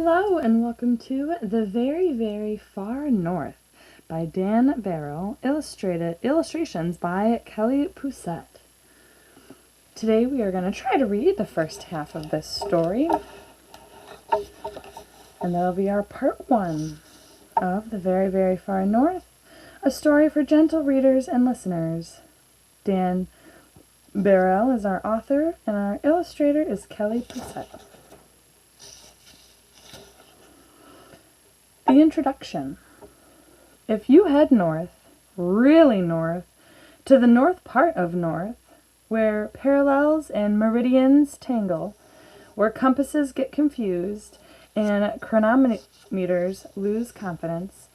Hello and welcome to The Very, Very Far North by Dan Barrow, illustrations by Kelly Poussette. Today we are going to try to read the first half of this story, and that'll be our part one of The Very, Very Far North, a story for gentle readers and listeners. Dan Barrow is our author, and our illustrator is Kelly Poussette. The introduction. If you head north, really north, to the north part of north, where parallels and meridians tangle, where compasses get confused and chronometers lose confidence,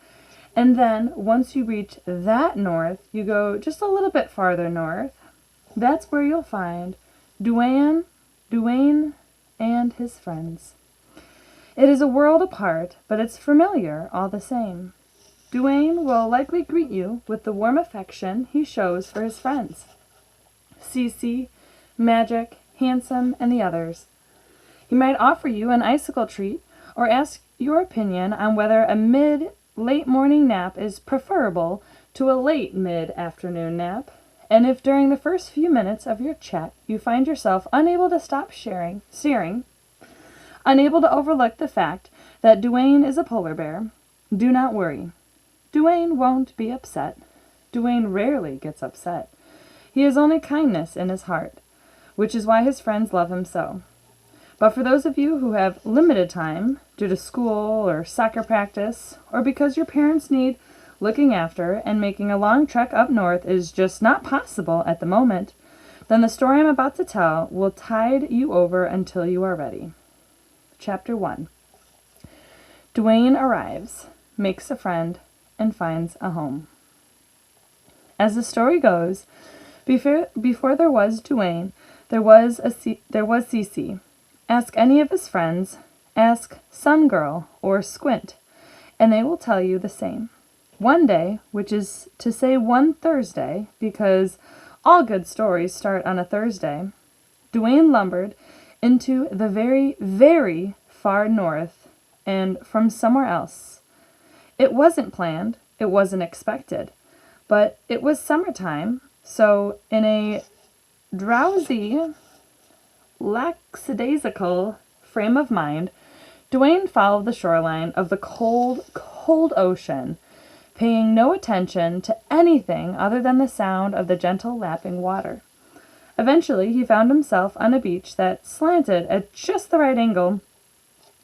and then once you reach that north, you go just a little bit farther north, that's where you'll find Duane, and his friends. It is a world apart, but it's familiar all the same. Duane will likely greet you with the warm affection he shows for his friends. Cece, Magic, Handsome, and the others. He might offer you an icicle treat or ask your opinion on whether a mid-late morning nap is preferable to a late mid-afternoon nap, and if during the first few minutes of your chat you find yourself unable to stop staring, unable to overlook the fact that Duane is a polar bear, do not worry. Duane won't be upset. Duane rarely gets upset. He has only kindness in his heart, which is why his friends love him so. But for those of you who have limited time due to school or soccer practice, or because your parents need looking after and making a long trek up north is just not possible at the moment, then the story I'm about to tell will tide you over until you are ready. Chapter 1. Duane arrives, makes a friend, and finds a home. As the story goes, before there was Duane, there was Cece. Ask any of his friends, ask Sun Girl or Squint, and they will tell you the same. One day, which is to say one Thursday, because all good stories start on a Thursday, Duane lumbered into the very, very far north and from somewhere else. It wasn't planned, it wasn't expected, but it was summertime, so in a drowsy, lackadaisical frame of mind, Duane followed the shoreline of the cold, cold ocean, paying no attention to anything other than the sound of the gentle lapping water. Eventually, he found himself on a beach that slanted at just the right angle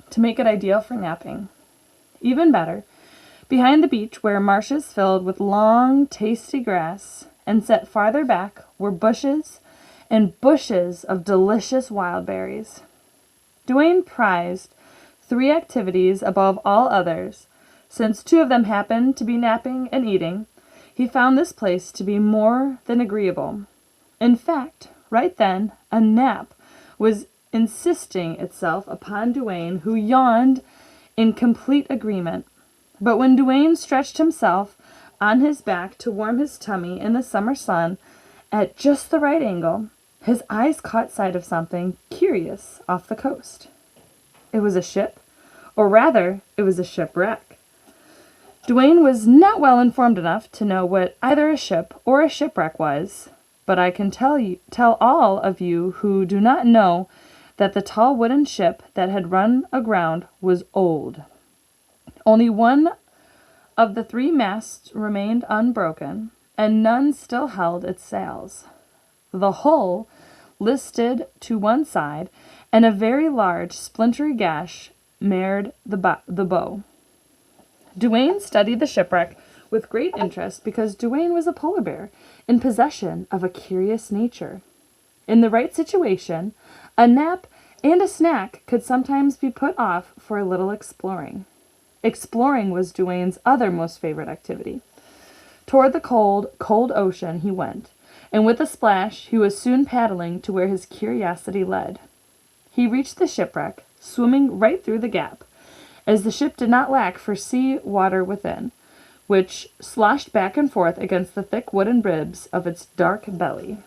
to make it ideal for napping. Even better, behind the beach were marshes filled with long, tasty grass, and set farther back were bushes and bushes of delicious wild berries. Duane prized 3 activities above all others. Since 2 of them happened to be napping and eating, he found this place to be more than agreeable. In fact, right then, a nap was insisting itself upon Duane, who yawned in complete agreement. But when Duane stretched himself on his back to warm his tummy in the summer sun at just the right angle, his eyes caught sight of something curious off the coast. It was a ship, or rather, it was a shipwreck. Duane was not well informed enough to know what either a ship or a shipwreck was, but I can tell all of you who do not know that the tall wooden ship that had run aground was old. Only one of the 3 masts remained unbroken, and none still held its sails. The hull listed to one side, and a very large splintery gash marred the bow. Duane studied the shipwreck with great interest because Duane was a polar bear in possession of a curious nature. In the right situation, a nap and a snack could sometimes be put off for a little exploring. Exploring was Duane's other most favorite activity. Toward the cold, cold ocean he went, and with a splash he was soon paddling to where his curiosity led. He reached the shipwreck, swimming right through the gap, as the ship did not lack for sea water within, which sloshed back and forth against the thick wooden ribs of its dark belly.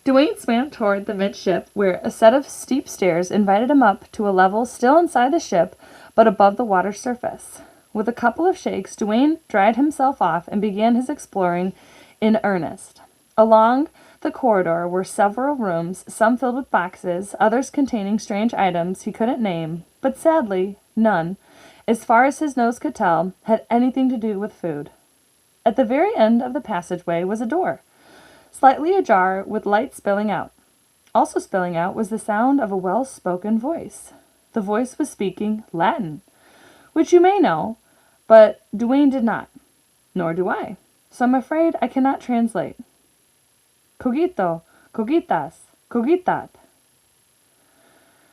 Duane swam toward the midship, where a set of steep stairs invited him up to a level still inside the ship, but above the water's surface. With a couple of shakes, Duane dried himself off and began his exploring in earnest. Along the corridor were several rooms, some filled with boxes, others containing strange items he couldn't name, but sadly, none, as far as his nose could tell, had anything to do with food. At the very end of the passageway was a door, slightly ajar with light spilling out. Also spilling out was the sound of a well-spoken voice. The voice was speaking Latin, which you may know, but Duane did not, nor do I, so I'm afraid I cannot translate. Cogito, cogitas, cogitat.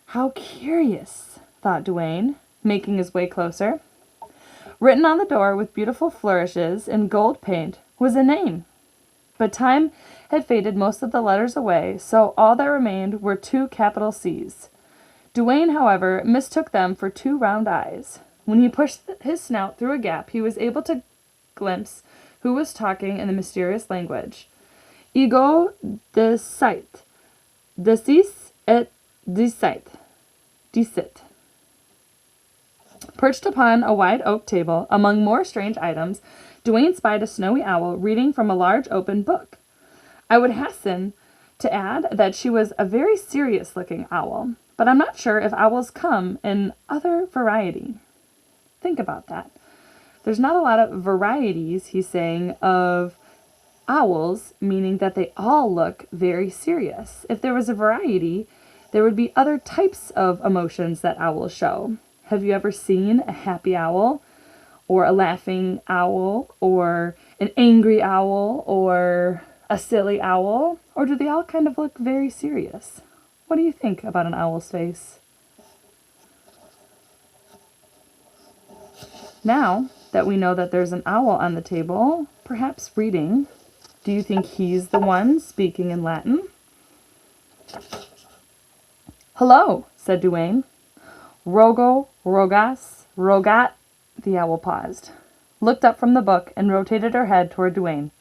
How curious, thought Duane, making his way closer. Written on the door with beautiful flourishes in gold paint was a name. But time had faded most of the letters away, so all that remained were 2 capital C's. Duane, however, mistook them for 2 round eyes. When he pushed his snout through a gap, he was able to glimpse who was talking in the mysterious language. Ego decite, decis et decite, decit. Perched upon a wide oak table, among more strange items, Duane spied a snowy owl reading from a large open book. I would hasten to add that she was a very serious-looking owl, but I'm not sure if owls come in other variety. Think about that. There's not a lot of varieties, he's saying, of owls, meaning that they all look very serious. If there was a variety, there would be other types of emotions that owls show. Have you ever seen a happy owl, or a laughing owl, or an angry owl, or a silly owl? Or do they all kind of look very serious? What do you think about an owl's face? Now that we know that there's an owl on the table, perhaps reading, do you think he's the one speaking in Latin? Hello, said Duane. Rogo, rogas, rogat. The owl paused, looked up from the book, and rotated her head toward Duane.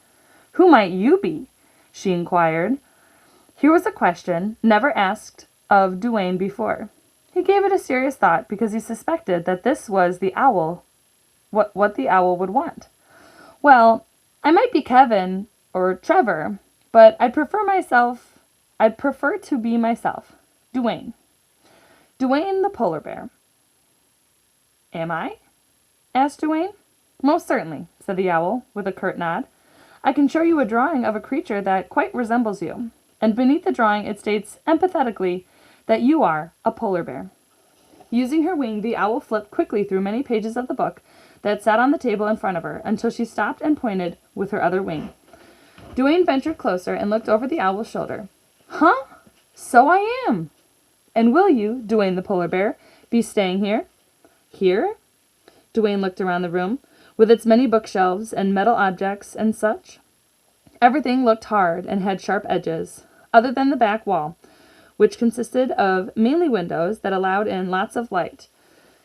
Who might you be? She inquired. Here was a question never asked of Duane before. He gave it a serious thought because he suspected that this was the owl, what the owl would want. Well, I might be Kevin or Trevor, but I'd prefer to be myself. Duane. Duane the polar bear. Am I? Asked Duane. Most certainly, said the owl, with a curt nod. I can show you a drawing of a creature that quite resembles you, and beneath the drawing it states empathetically that you are a polar bear. Using her wing, the owl flipped quickly through many pages of the book that sat on the table in front of her until she stopped and pointed with her other wing. Duane ventured closer and looked over the owl's shoulder. Huh? So I am. And will you, Duane the polar bear, be staying here? Here? Duane looked around the room, with its many bookshelves and metal objects and such. Everything looked hard and had sharp edges, other than the back wall, which consisted of mainly windows that allowed in lots of light.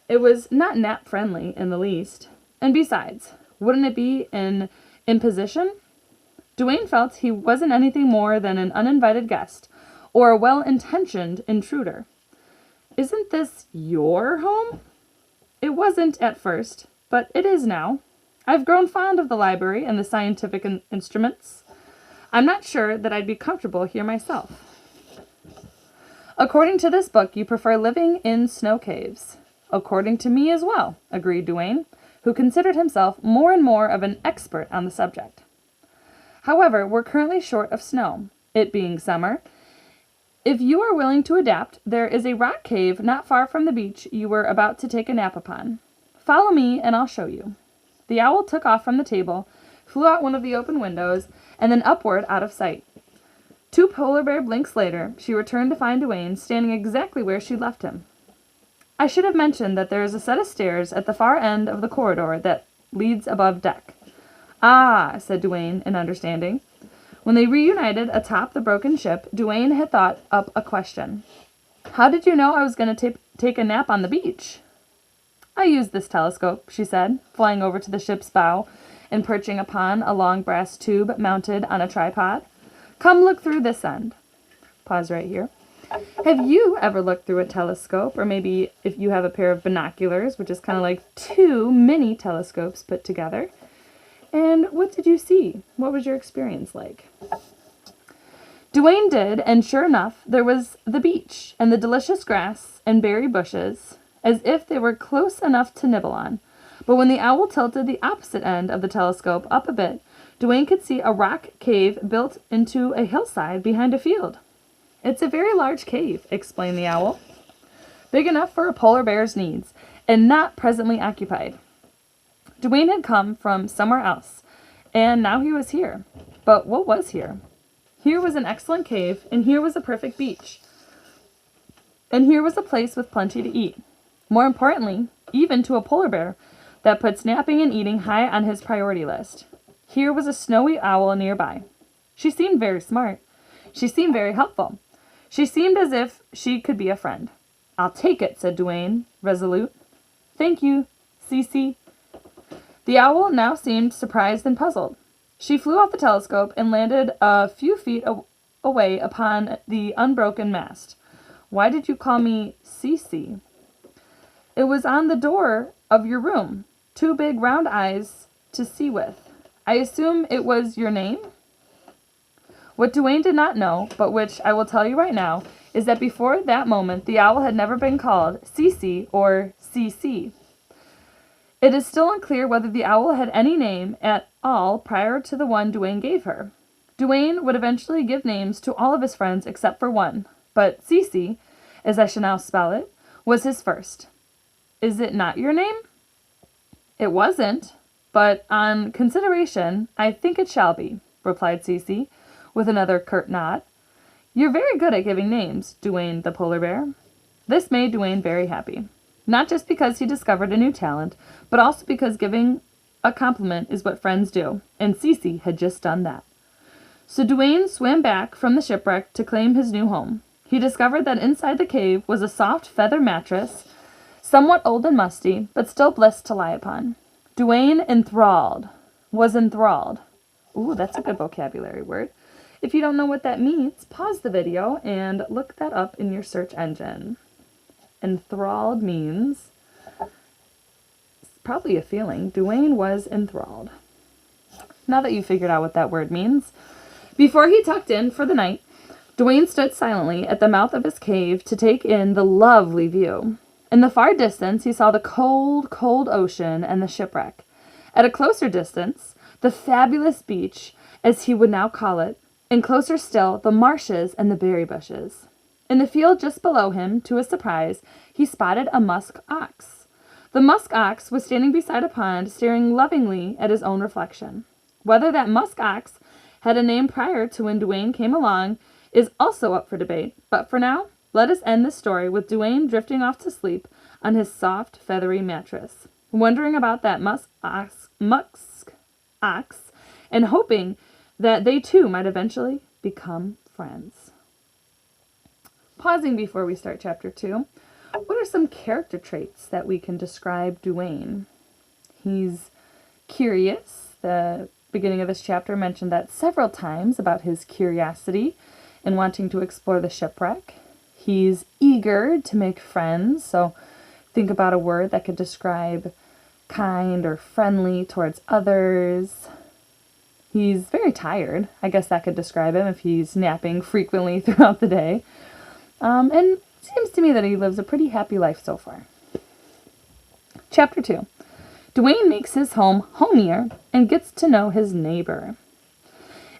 It was not nap-friendly in the least. And besides, wouldn't it be an imposition? Duane felt he wasn't anything more than an uninvited guest, or a well-intentioned intruder. Isn't this your home? It wasn't at first, but it is now. I've grown fond of the library and the scientific instruments. I'm not sure that I'd be comfortable here myself. According to this book, you prefer living in snow caves. According to me as well, agreed Duane, who considered himself more and more of an expert on the subject. However, we're currently short of snow, it being summer. If you are willing to adapt, there is a rock cave not far from the beach you were about to take a nap upon. Follow me, and I'll show you. The owl took off from the table, flew out one of the open windows, and then upward out of sight. 2 polar bear blinks later, she returned to find Duane standing exactly where she'd left him. I should have mentioned that there is a set of stairs at the far end of the corridor that leads above deck. Ah, said Duane in understanding. When they reunited atop the broken ship, Duane had thought up a question. How did you know I was going to take a nap on the beach? I used this telescope, she said, flying over to the ship's bow and perching upon a long brass tube mounted on a tripod. Come look through this end. Pause right here. Have you ever looked through a telescope, or maybe if you have a pair of binoculars, which is kind of like two mini telescopes put together? And what did you see? What was your experience like? Duane did, and sure enough, there was the beach and the delicious grass and berry bushes, as if they were close enough to nibble on. But when the owl tilted the opposite end of the telescope up a bit, Duane could see a rock cave built into a hillside behind a field. It's a very large cave, explained the owl. Big enough for a polar bear's needs, and not presently occupied. Duane had come from somewhere else, and now he was here. But what was here? Here was an excellent cave, and here was a perfect beach. And here was a place with plenty to eat. More importantly, even to a polar bear that put napping and eating high on his priority list. Here was a snowy owl nearby. She seemed very smart. She seemed very helpful. She seemed as if she could be a friend. I'll take it, said Duane, resolute. Thank you, Cece. The owl now seemed surprised and puzzled. She flew off the telescope and landed a few feet away upon the unbroken mast. Why did you call me Cece? It was on the door of your room. Two big round eyes to see with. I assume it was your name? What Duane did not know, but which I will tell you right now, is that before that moment the owl had never been called Cece or CC. It is still unclear whether the owl had any name at all prior to the one Duane gave her. Duane would eventually give names to all of his friends except for one, but Cece, as I shall now spell it, was his first. Is it not your name? It wasn't, but on consideration, I think it shall be, replied Cece, with another curt nod. You're very good at giving names, Duane the polar bear. This made Duane very happy. Not just because he discovered a new talent, but also because giving a compliment is what friends do, and Cece had just done that. So Duane swam back from the shipwreck to claim his new home. He discovered that inside the cave was a soft feather mattress, somewhat old and musty, but still bliss to lie upon. Duane was enthralled. Ooh, that's a good vocabulary word. If you don't know what that means, pause the video and look that up in your search engine. Enthralled means, probably a feeling. Duane was enthralled. Now that you figured out what that word means, before he tucked in for the night, Duane stood silently at the mouth of his cave to take in the lovely view. In the far distance, he saw the cold, cold ocean and the shipwreck. At a closer distance, the fabulous beach, as he would now call it, and closer still, the marshes and the berry bushes. In the field just below him, to his surprise, he spotted a musk ox. The musk ox was standing beside a pond, staring lovingly at his own reflection. Whether that musk ox had a name prior to when Duane came along is also up for debate, but for now, let us end this story with Duane drifting off to sleep on his soft, feathery mattress, wondering about that musk ox, and hoping that they too might eventually become friends. Pausing before we start chapter 2, what are some character traits that we can describe Duane? He's curious. The beginning of this chapter mentioned that several times about his curiosity and wanting to explore the shipwreck. He's eager to make friends, so think about a word that could describe kind or friendly towards others. He's very tired. I guess that could describe him if he's napping frequently throughout the day. And it seems to me that he lives a pretty happy life so far. Chapter 2. Duane makes his home homier and gets to know his neighbor.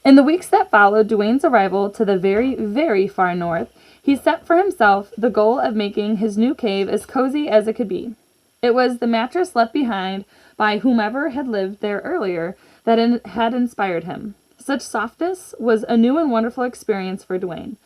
In the weeks that followed Duane's arrival to the very, very far north, he set for himself the goal of making his new cave as cozy as it could be. It was the mattress left behind by whomever had lived there earlier that had inspired him. Such softness was a new and wonderful experience for Duane.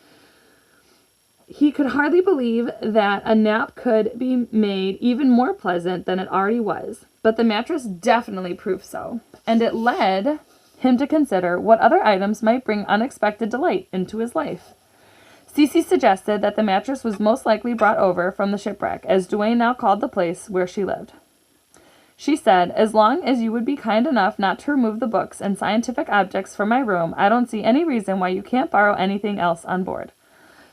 He could hardly believe that a nap could be made even more pleasant than it already was, but the mattress definitely proved so, and it led him to consider what other items might bring unexpected delight into his life. Cece suggested that the mattress was most likely brought over from the shipwreck, as Duane now called the place where she lived. She said, as long as you would be kind enough not to remove the books and scientific objects from my room, I don't see any reason why you can't borrow anything else on board.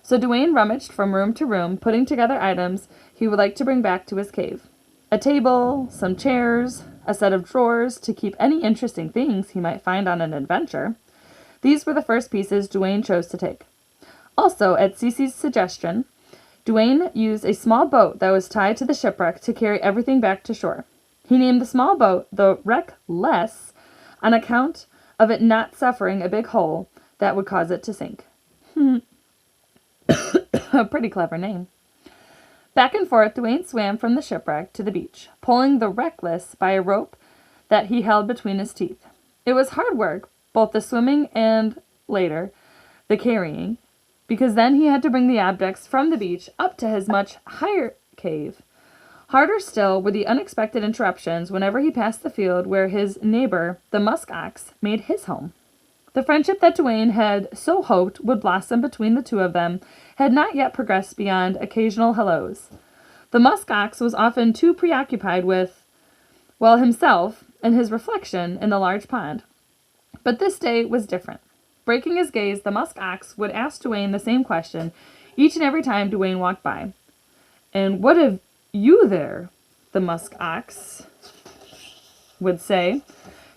So Duane rummaged from room to room, putting together items he would like to bring back to his cave. A table, some chairs, a set of drawers to keep any interesting things he might find on an adventure. These were the first pieces Duane chose to take. Also, at Cece's suggestion, Duane used a small boat that was tied to the shipwreck to carry everything back to shore. He named the small boat the Wreckless on account of it not suffering a big hole that would cause it to sink. A pretty clever name. Back and forth, Duane swam from the shipwreck to the beach, pulling the Wreckless by a rope that he held between his teeth. It was hard work, both the swimming and, later, the carrying, because then he had to bring the objects from the beach up to his much higher cave. Harder still were the unexpected interruptions whenever he passed the field where his neighbor, the musk ox, made his home. The friendship that Duane had so hoped would blossom between the two of them had not yet progressed beyond occasional hellos. The musk ox was often too preoccupied with, well, himself and his reflection in the large pond. But this day was different. Breaking his gaze, the musk ox would ask Duane the same question each and every time Duane walked by. "And what have you there?" the musk ox would say,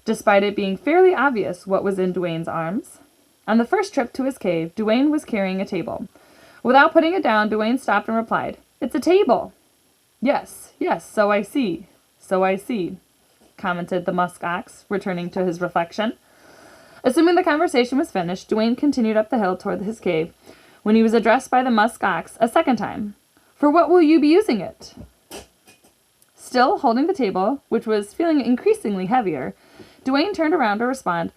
despite it being fairly obvious what was in Duane's arms. On the first trip to his cave, Duane was carrying a table. Without putting it down, Duane stopped and replied, "It's a table." Yes, so I see, commented the musk ox, returning to his reflection. Assuming the conversation was finished, Duane continued up the hill toward his cave, when he was addressed by the musk ox a second time. "For what will you be using it?" Still holding the table, which was feeling increasingly heavier, Duane turned around to respond,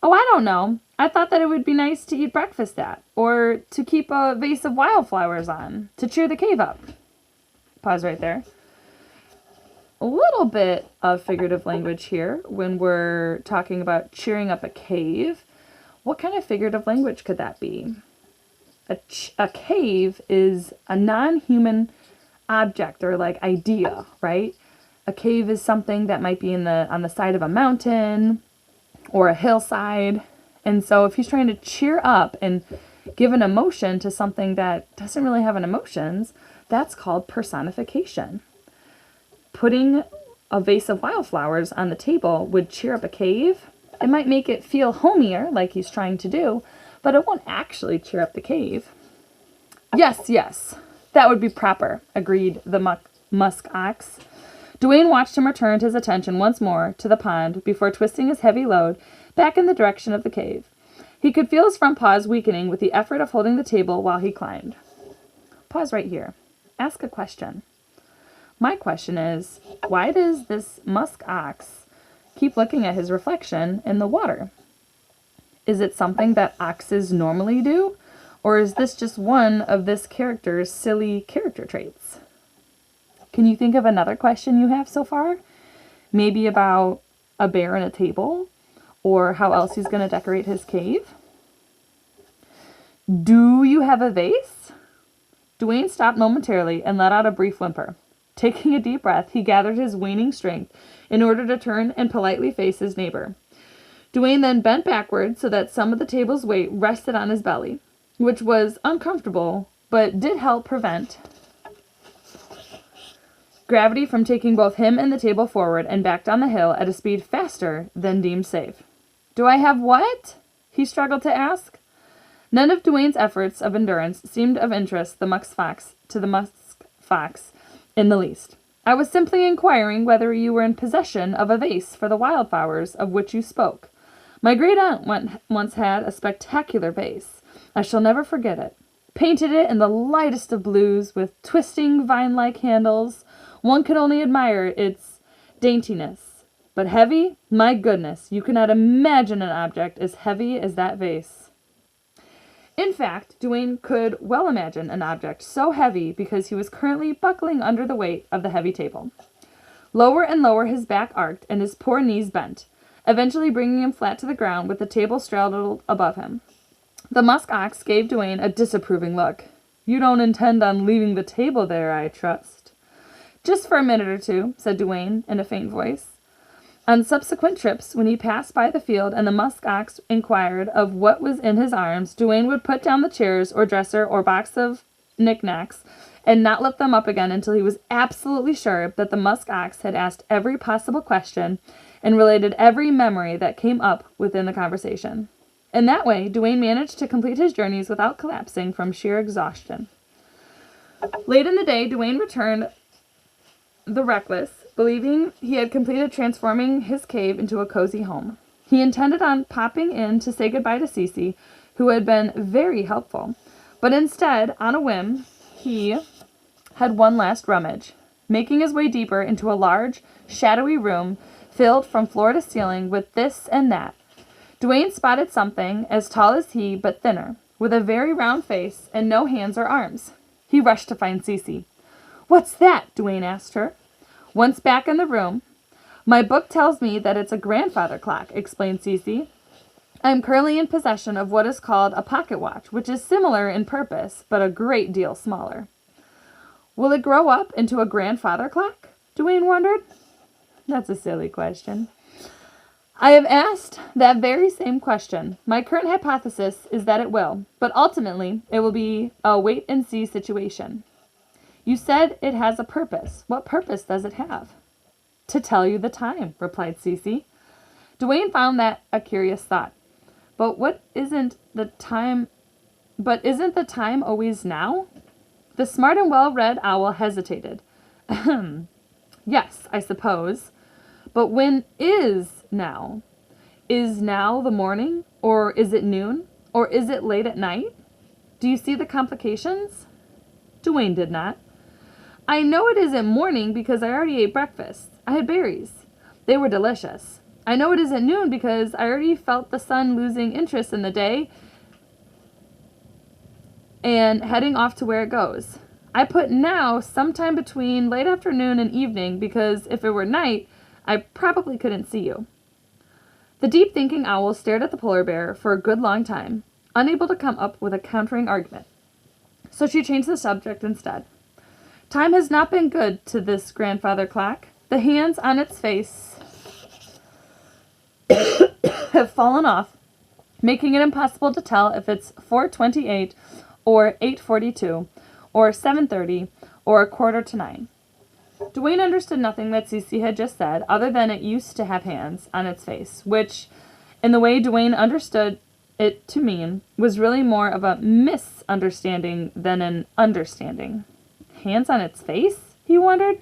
"Oh, I don't know. I thought that it would be nice to eat breakfast at, or to keep a vase of wildflowers on, to cheer the cave up." Pause right there. A little bit of figurative language here when we're talking about cheering up a cave. What kind of figurative language could that be? A cave is a non-human object or like idea, right? A cave is something that might be on the side of a mountain or a hillside. And so if he's trying to cheer up and give an emotion to something that doesn't really have an emotions, that's called personification. Putting a vase of wildflowers on the table would cheer up a cave. It might make it feel homier, like he's trying to do, but it won't actually cheer up the cave. Yes, that would be proper, agreed the musk ox. Duane watched him return his attention once more to the pond before twisting his heavy load back in the direction of the cave. He could feel his front paws weakening with the effort of holding the table while he climbed. Pause right here. Ask a question. My question is, why does this musk ox keep looking at his reflection in the water? Is it something that oxes normally do? Or is this just one of this character's silly character traits? Can you think of another question you have so far? Maybe about a bear and a table? Or how else he's going to decorate his cave? Do you have a vase? Duane stopped momentarily and let out a brief whimper. Taking a deep breath, he gathered his waning strength in order to turn and politely face his neighbor. Duane then bent backward so that some of the table's weight rested on his belly, which was uncomfortable, but did help prevent gravity from taking both him and the table forward and back down the hill at a speed faster than deemed safe. "Do I have what?" he struggled to ask. None of Duane's efforts of endurance seemed of interest to the musk fox in the least. "I was simply inquiring whether you were in possession of a vase for the wildflowers of which you spoke. My great-aunt once had a spectacular vase. I shall never forget it. Painted it in the lightest of blues, with twisting vine-like handles. One could only admire its daintiness. But heavy? My goodness, you cannot imagine an object as heavy as that vase." In fact, Duane could well imagine an object so heavy because he was currently buckling under the weight of the heavy table. Lower and lower his back arced and his poor knees bent, eventually bringing him flat to the ground with the table straddled above him. The musk ox gave Duane a disapproving look. "You don't intend on leaving the table there, I trust." "Just for a minute or two," said Duane in a faint voice. On subsequent trips, when he passed by the field and the musk ox inquired of what was in his arms, Duane would put down the chairs or dresser or box of knickknacks and not lift them up again until he was absolutely sure that the musk ox had asked every possible question and related every memory that came up within the conversation. In that way, Duane managed to complete his journeys without collapsing from sheer exhaustion. Late in the day, Duane returned the Reckless, believing he had completed transforming his cave into a cozy home. He intended on popping in to say goodbye to Cece, who had been very helpful, but instead, on a whim, he had one last rummage, making his way deeper into a large, shadowy room filled from floor to ceiling with this and that. Duane spotted something as tall as he, but thinner, with a very round face and no hands or arms. He rushed to find Cece. "What's that?" Duane asked her. Once back in the room, "My book tells me that it's a grandfather clock," explained Cece. "I am currently in possession of what is called a pocket watch, which is similar in purpose, but a great deal smaller." "Will it grow up into a grandfather clock?" Duane wondered. That's a silly question. "I have asked that very same question. My current hypothesis is that it will, but ultimately it will be a wait-and-see situation." "You said it has a purpose. What purpose does it have?" "To tell you the time," replied Cece. Duane found that a curious thought. Isn't the time always now?" The smart and well-read owl hesitated. "Ahem. Yes, I suppose. But when is now? Is now the morning? Or is it noon? Or is it late at night? Do you see the complications?" Duane did not. "I know it isn't morning because I already ate breakfast. I had berries. They were delicious. I know it isn't noon because I already felt the sun losing interest in the day and heading off to where it goes. I put now sometime between late afternoon and evening because if it were night, I probably couldn't see you." The deep-thinking owl stared at the polar bear for a good long time, unable to come up with a countering argument. So she changed the subject instead. "Time has not been good to this grandfather clock. The hands on its face have fallen off, making it impossible to tell if it's 4:28 or 8:42 or 7:30 or 8:45. Duane understood nothing that Cece had just said, other than it used to have hands on its face, which, in the way Duane understood it to mean, was really more of a misunderstanding than an understanding. Hands on its face? He wondered.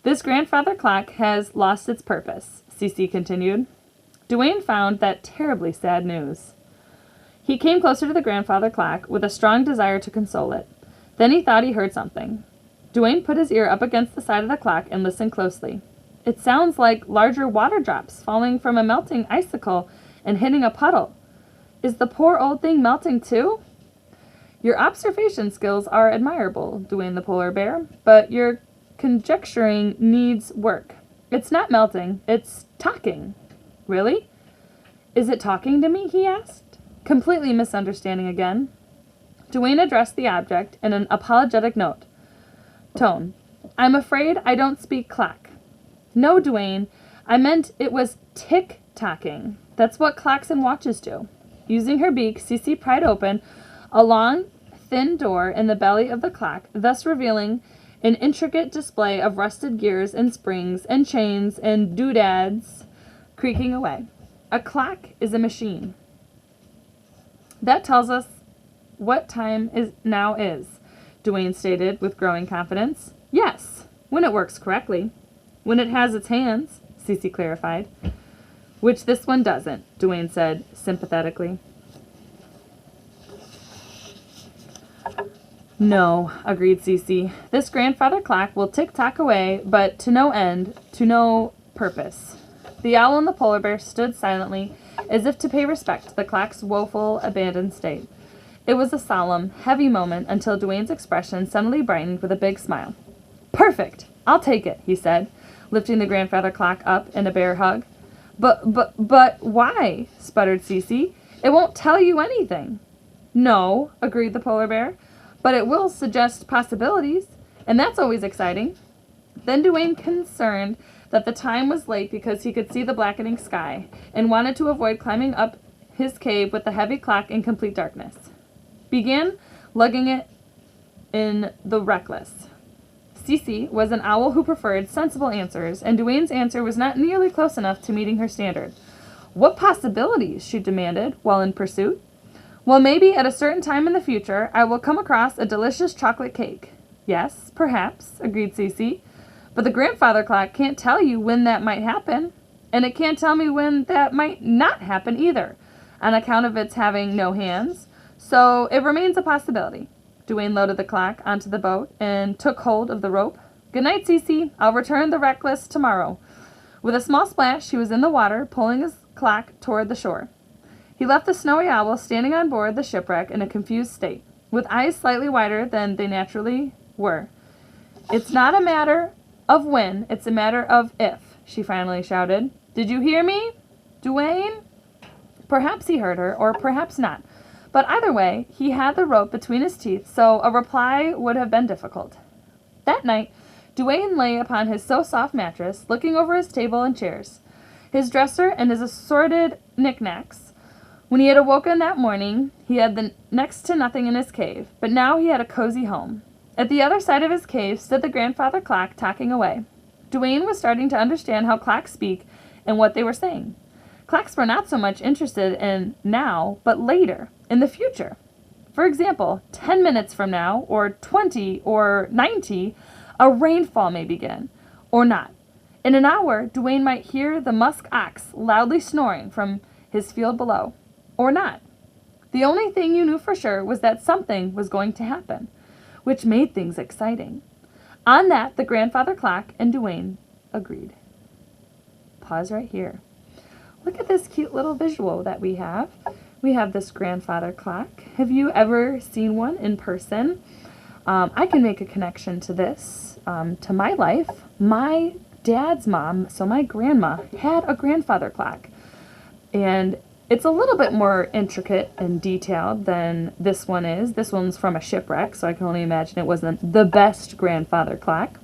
"This grandfather clock has lost its purpose," Cece continued. Duane found that terribly sad news. He came closer to the grandfather clock with a strong desire to console it. Then he thought he heard something. Duane put his ear up against the side of the clock and listened closely. "It sounds like larger water drops falling from a melting icicle and hitting a puddle. Is the poor old thing melting too?" "Your observation skills are admirable, Duane the polar bear, but your conjecturing needs work. It's not melting, it's talking." "Really? Is it talking to me?" he asked, completely misunderstanding again. Duane addressed the object in an apologetic tone. "I'm afraid I don't speak clock." "No, Duane, I meant it was tick-tocking. That's what clocks and watches do." Using her beak, Cece pried open a long, thin door in the belly of the clock, thus revealing an intricate display of rusted gears and springs and chains and doodads creaking away. "A clock is a machine. That tells us what time now is," Duane stated with growing confidence. "Yes, when it works correctly. When it has its hands," Cece clarified. "Which this one doesn't," Duane said sympathetically. "No," agreed Cece. "This grandfather clock will tick-tock away, but to no end, to no purpose." The owl and the polar bear stood silently, as if to pay respect to the clock's woeful, abandoned state. It was a solemn, heavy moment until Duane's expression suddenly brightened with a big smile. "Perfect! I'll take it," he said, lifting the grandfather clock up in a bear hug. But why?" sputtered Cece. "It won't tell you anything." "No," agreed the polar bear, "but it will suggest possibilities, and that's always exciting." Then Duane, concerned that the time was late because he could see the blackening sky, and wanted to avoid climbing up his cave with the heavy clock in complete darkness. Began lugging it in the reckless. Cece was an owl who preferred sensible answers, and Duane's answer was not nearly close enough to meeting her standard. What possibilities? She demanded, while in pursuit. Well, maybe at a certain time in the future, I will come across a delicious chocolate cake. Yes, perhaps, agreed Cece. But the grandfather clock can't tell you when that might happen, and it can't tell me when that might not happen either, on account of its having no hands, so it remains a possibility. Duane loaded the clock onto the boat and took hold of the rope. Good night, Cece. I'll return the reckless tomorrow. With a small splash, he was in the water, pulling his clock toward the shore. He left the snowy owl standing on board the shipwreck in a confused state, with eyes slightly wider than they naturally were. It's not a matter of when, it's a matter of if, she finally shouted. Did you hear me, Duane? Perhaps he heard her, or perhaps not. But either way, he had the rope between his teeth, so a reply would have been difficult. That night, Duane lay upon his so-soft mattress, looking over his table and chairs, his dresser and his assorted knickknacks. When he had awoken that morning, he had the next to nothing in his cave, but now he had a cozy home. At the other side of his cave stood the grandfather clock, talking away. Duane was starting to understand how clocks speak and what they were saying. Clocks were not so much interested in now, but later, in the future. For example, 10 minutes from now, or 20, or 90, a rainfall may begin, or not. In an hour, Duane might hear the musk ox loudly snoring from his field below, or not. The only thing you knew for sure was that something was going to happen, which made things exciting. On that, the grandfather clock and Duane agreed. Pause right here. Look at this cute little visual that we have. We have this grandfather clock. Have you ever seen one in person? I can make a connection to this, to my life. My dad's mom, so my grandma, had a grandfather clock. And it's a little bit more intricate and detailed than this one is. This one's from a shipwreck, so I can only imagine it wasn't the best grandfather clock.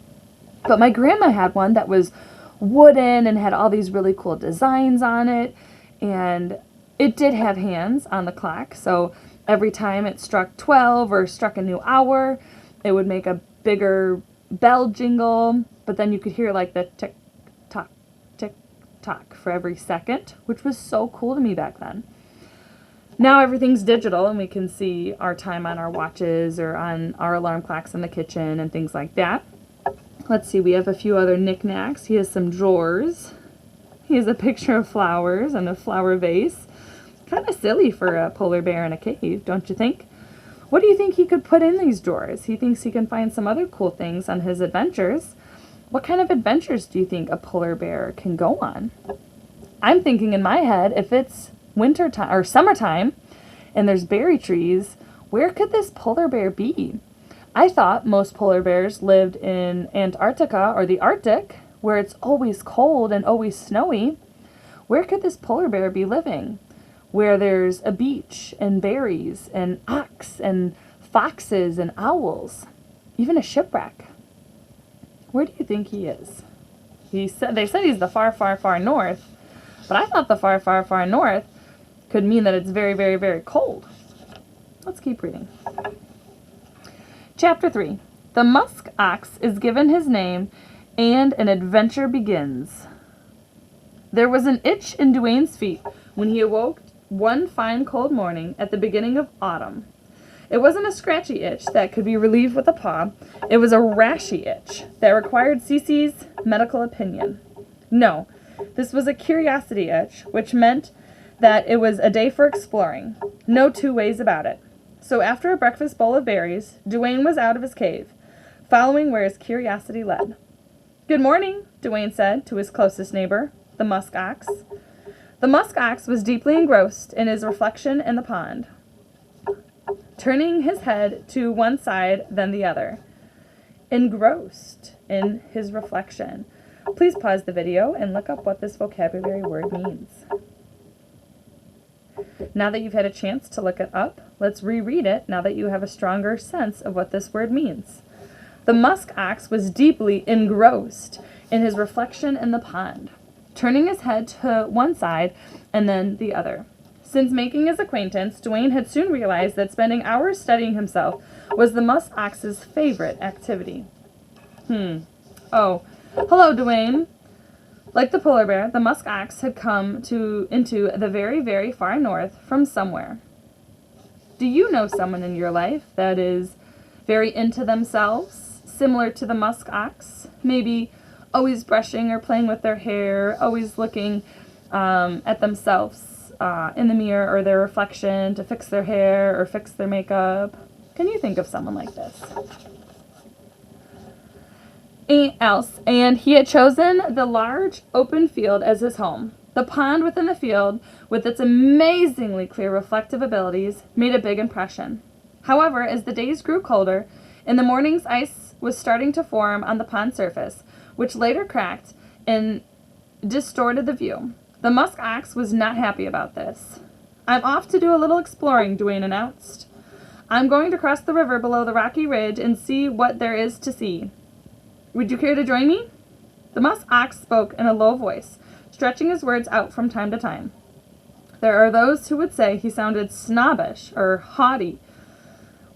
But my grandma had one that was wooden and had all these really cool designs on it. And it did have hands on the clock, so every time it struck 12 or struck a new hour, it would make a bigger bell jingle, but then you could hear like the tick-tock, tick-tock for every second, which was so cool to me back then. Now everything's digital and we can see our time on our watches or on our alarm clocks in the kitchen and things like that. Let's see, we have a few other knickknacks. He has some drawers. He has a picture of flowers and a flower vase. Kind of silly for a polar bear in a cave, don't you think? What do you think he could put in these drawers? He thinks he can find some other cool things on his adventures. What kind of adventures do you think a polar bear can go on? I'm thinking in my head, if it's winter time or summertime and there's berry trees, where could this polar bear be? I thought most polar bears lived in Antarctica or the Arctic, where it's always cold and always snowy. Where could this polar bear be living? Where there's a beach and berries and ox and foxes and owls, even a shipwreck. Where do you think he is? They said he's the far, far, far north, but I thought the far, far, far north could mean that it's very, very, very cold. Let's keep reading. Chapter 3. The musk ox is given his name, and an adventure begins. There was an itch in Duane's feet when he awoke one fine cold morning at the beginning of autumn. It wasn't a scratchy itch that could be relieved with a paw. It was a rashy itch that required Cece's medical opinion. No, this was a curiosity itch, which meant that it was a day for exploring. No two ways about it. So after a breakfast bowl of berries, Duane was out of his cave, following where his curiosity led. Good morning, Duane said to his closest neighbor, the musk ox. The musk ox was deeply engrossed in his reflection in the pond, turning his head to one side then the other. Engrossed in his reflection. Please pause the video and look up what this vocabulary word means. Now that you've had a chance to look it up, let's reread it now that you have a stronger sense of what this word means. The musk ox was deeply engrossed in his reflection in the pond, turning his head to one side and then the other. Since making his acquaintance, Duane had soon realized that spending hours studying himself was the musk ox's favorite activity. Oh, hello, Duane. Like the polar bear, the musk ox had come into the very, very far north from somewhere. Do you know someone in your life that is very into themselves, similar to the musk ox? Maybe always brushing or playing with their hair, always looking at themselves in the mirror or their reflection to fix their hair or fix their makeup. Can you think of someone like this? And he had chosen the large open field as his home. The pond within the field, with its amazingly clear reflective abilities, made a big impression. However, as the days grew colder, in the mornings ice was starting to form on the pond surface, which later cracked and distorted the view. The musk ox was not happy about this. I'm off to do a little exploring, Duane announced. I'm going to cross the river below the rocky ridge and see what there is to see. Would you care to join me? The musk ox spoke in a low voice, stretching his words out from time to time. There are those who would say he sounded snobbish or haughty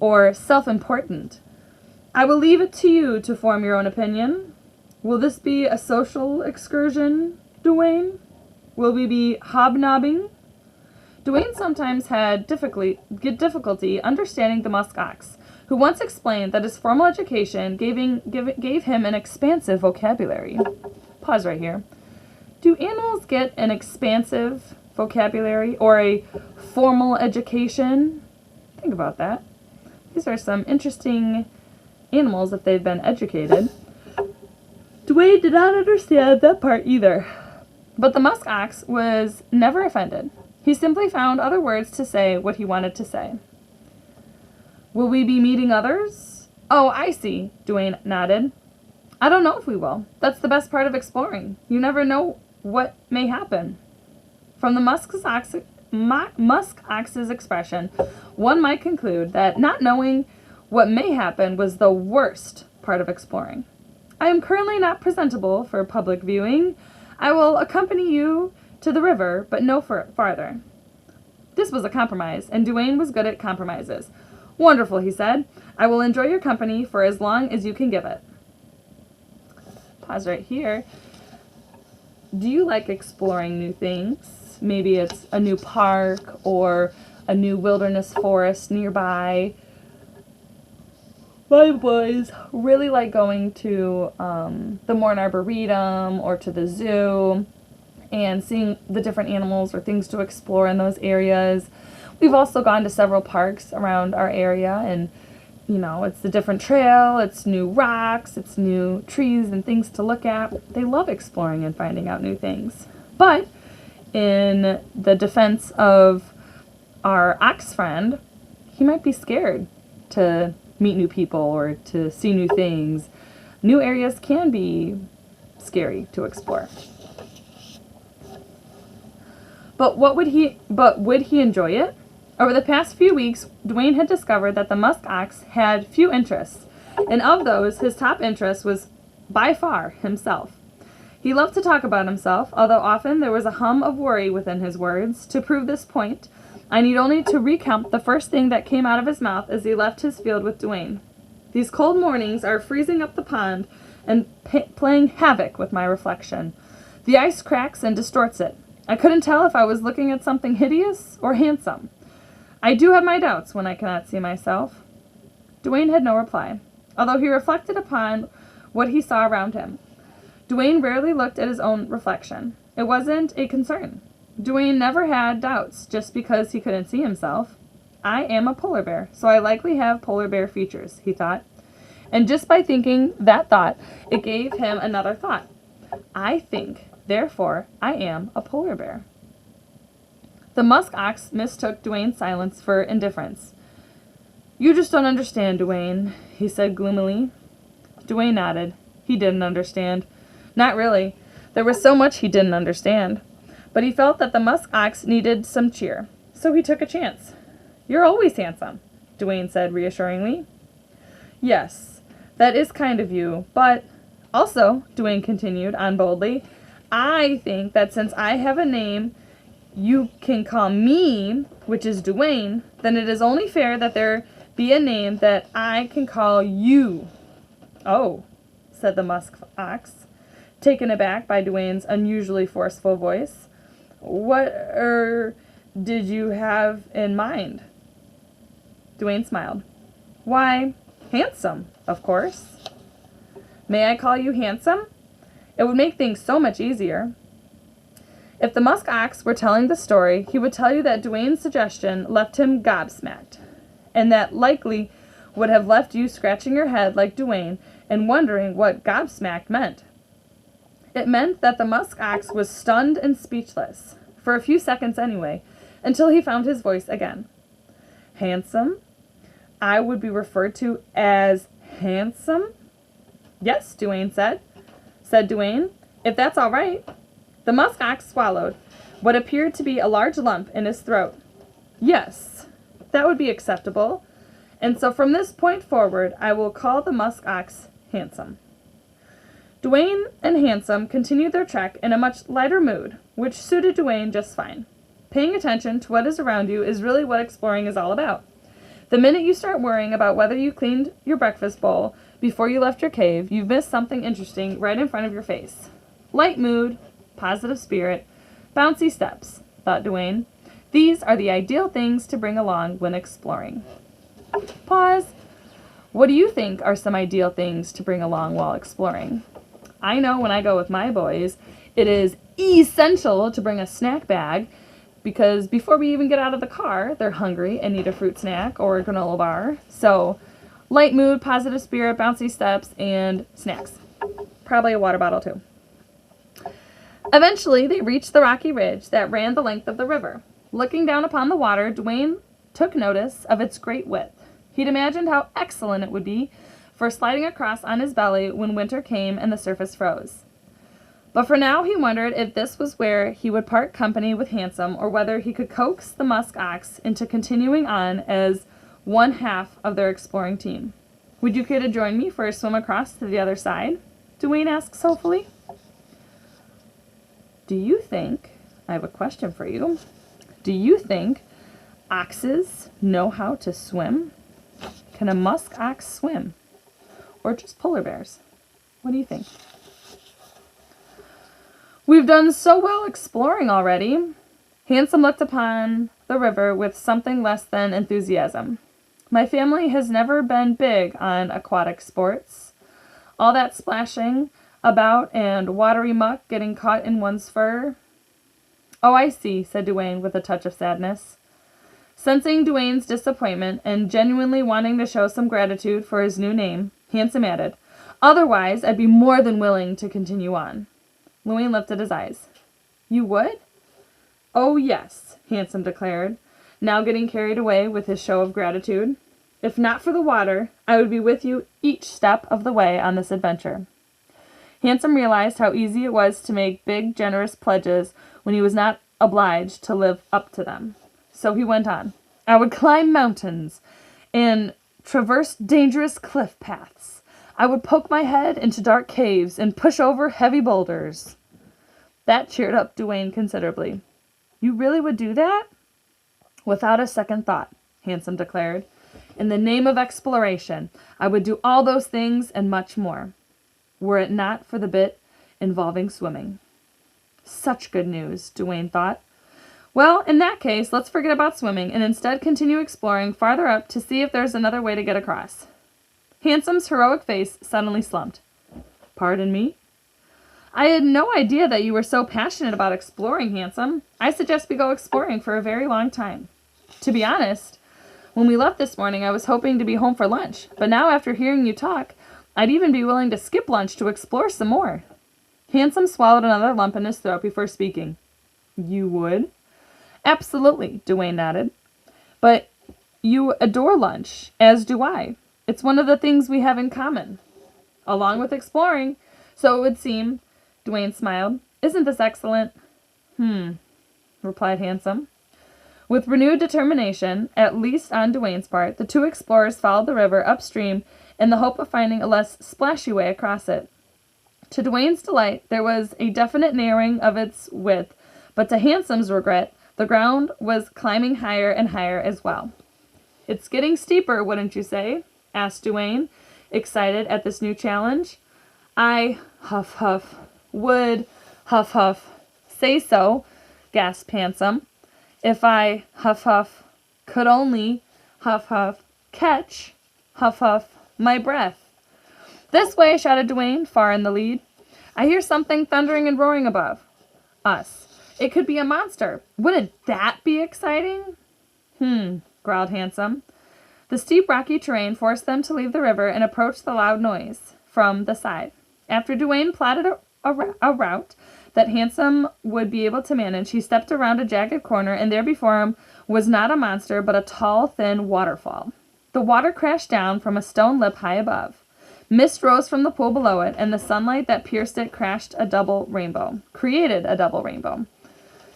or self-important. I will leave it to you to form your own opinion. Will this be a social excursion, Duane? Will we be hobnobbing? Duane sometimes had difficulty understanding the musk ox, who once explained that his formal education gave him an expansive vocabulary. Pause right here. Do animals get an expansive vocabulary or a formal education? Think about that. These are some interesting animals if they've been educated. Duane did not understand that part either. But the musk ox was never offended. He simply found other words to say what he wanted to say. Will we be meeting others? Oh, I see, Duane nodded. I don't know if we will. That's the best part of exploring. You never know what may happen. From the musk ox's expression, one might conclude that not knowing what may happen was the worst part of exploring. I am currently not presentable for public viewing. I will accompany you to the river, but no farther. This was a compromise, and Duane was good at compromises. Wonderful, he said. I will enjoy your company for as long as you can give it. Pause right here. Do you like exploring new things? Maybe it's a new park or a new wilderness forest nearby. My boys really like going to the Morn Arboretum or to the zoo and seeing the different animals or things to explore in those areas. We've also gone to several parks around our area, and it's a different trail, it's new rocks, it's new trees and things to look at. They love exploring and finding out new things. But in the defense of our ox friend, he might be scared to meet new people or to see new things. New areas can be scary to explore. But would he enjoy it? Over the past few weeks, Duane had discovered that the musk ox had few interests, and of those, his top interest was by far himself. He loved to talk about himself, although often there was a hum of worry within his words. To prove this point, I need only to recount the first thing that came out of his mouth as he left his field with Duane. These cold mornings are freezing up the pond and playing havoc with my reflection. The ice cracks and distorts it. I couldn't tell if I was looking at something hideous or handsome. I do have my doubts when I cannot see myself. Duane had no reply, although he reflected upon what he saw around him. Duane rarely looked at his own reflection. It wasn't a concern. Duane never had doubts just because he couldn't see himself. I am a polar bear, so I likely have polar bear features, he thought. And just by thinking that thought, it gave him another thought. I think, therefore, I am a polar bear. The musk ox mistook Duane's silence for indifference. You just don't understand, Duane, he said gloomily. Duane nodded. He didn't understand. Not really. There was so much he didn't understand. But he felt that the musk ox needed some cheer, so he took a chance. You're always handsome, Duane said reassuringly. Yes, that is kind of you, but Also, Duane continued on boldly, I think that since I have a name you can call me, which is Duane, then it is only fair that there be a name that I can call you. Oh, said the musk ox, taken aback by Duane's unusually forceful voice. What did you have in mind? Duane smiled. Why, Handsome, of course. May I call you Handsome? It would make things so much easier. If the musk ox were telling the story, he would tell you that Duane's suggestion left him gobsmacked, and that likely would have left you scratching your head like Duane and wondering what gobsmacked meant. It meant that the musk ox was stunned and speechless, for a few seconds anyway, until he found his voice again. Handsome? I would be referred to as handsome? Yes, Duane said. Said Duane, if that's all right. The musk ox swallowed what appeared to be a large lump in his throat. Yes, that would be acceptable, and so from this point forward I will call the musk ox Handsome. Duane and Handsome continued their trek in a much lighter mood, which suited Duane just fine. Paying attention to what is around you is really what exploring is all about. The minute you start worrying about whether you cleaned your breakfast bowl before you left your cave, you've missed something interesting right in front of your face. Light mood, positive spirit, bouncy steps, thought Duane. These are the ideal things to bring along when exploring. Pause. What do you think are some ideal things to bring along while exploring? I know when I go with my boys, it is essential to bring a snack bag because before we even get out of the car, they're hungry and need a fruit snack or a granola bar. So, light mood, positive spirit, bouncy steps, and snacks. Probably a water bottle too. Eventually, they reached the rocky ridge that ran the length of the river. Looking down upon the water, Duane took notice of its great width. He'd imagined how excellent it would be for sliding across on his belly when winter came and the surface froze. But for now, he wondered if this was where he would part company with Handsome or whether he could coax the musk ox into continuing on as one half of their exploring team. Would you care to join me for a swim across to the other side? Duane asked hopefully. I have a question for you. Do you think oxes know how to swim? Can a musk ox swim? Or just polar bears? What do you think? We've done so well exploring already. Handsome looked upon the river with something less than enthusiasm. My family has never been big on aquatic sports. All that splashing about and watery muck getting caught in one's fur. Oh, I see, said Duane with a touch of sadness. Sensing Duane's disappointment and genuinely wanting to show some gratitude for his new name, Handsome added, otherwise I'd be more than willing to continue on. Duane lifted his eyes. You would? Oh, yes, Handsome declared, now getting carried away with his show of gratitude. If not for the water, I would be with you each step of the way on this adventure. Handsome realized how easy it was to make big, generous pledges when he was not obliged to live up to them. So he went on. I would climb mountains and traverse dangerous cliff paths. I would poke my head into dark caves and push over heavy boulders. That cheered up Duane considerably. You really would do that? Without a second thought, Handsome declared. In the name of exploration, I would do all those things and much more, were it not for the bit involving swimming. Such good news, Duane thought. Well, in that case, let's forget about swimming and instead continue exploring farther up to see if there's another way to get across. Handsome's heroic face suddenly slumped. Pardon me? I had no idea that you were so passionate about exploring, Handsome. I suggest we go exploring for a very long time. To be honest, when we left this morning, I was hoping to be home for lunch, but now after hearing you talk, I'd even be willing to skip lunch to explore some more. Handsome swallowed another lump in his throat before speaking. You would? Absolutely, Duane nodded. But you adore lunch, as do I. It's one of the things we have in common. Along with exploring, so it would seem, Duane smiled. Isn't this excellent? Replied Handsome. With renewed determination, at least on Duane's part, the two explorers followed the river upstream in the hope of finding a less splashy way across it. To Duane's delight, there was a definite narrowing of its width, but to Handsome's regret, the ground was climbing higher and higher as well. "It's getting steeper, wouldn't you say?" asked Duane, excited at this new challenge. "I, huff, huff, would, huff, huff, say so," gasped Handsome. "If I, huff, huff, could only, huff, huff, catch, huff, huff, my breath." "This way," shouted Duane, far in the lead. "I hear something thundering and roaring above us. It could be a monster. Wouldn't that be exciting?" Growled Handsome. The steep rocky terrain forced them to leave the river and approach the loud noise from the side. After Duane plotted a route that Handsome would be able to manage, he stepped around a jagged corner, and there before him was not a monster but a tall, thin waterfall. The water crashed down from a stone lip high above. Mist rose from the pool below it, and the sunlight that pierced it created a double rainbow.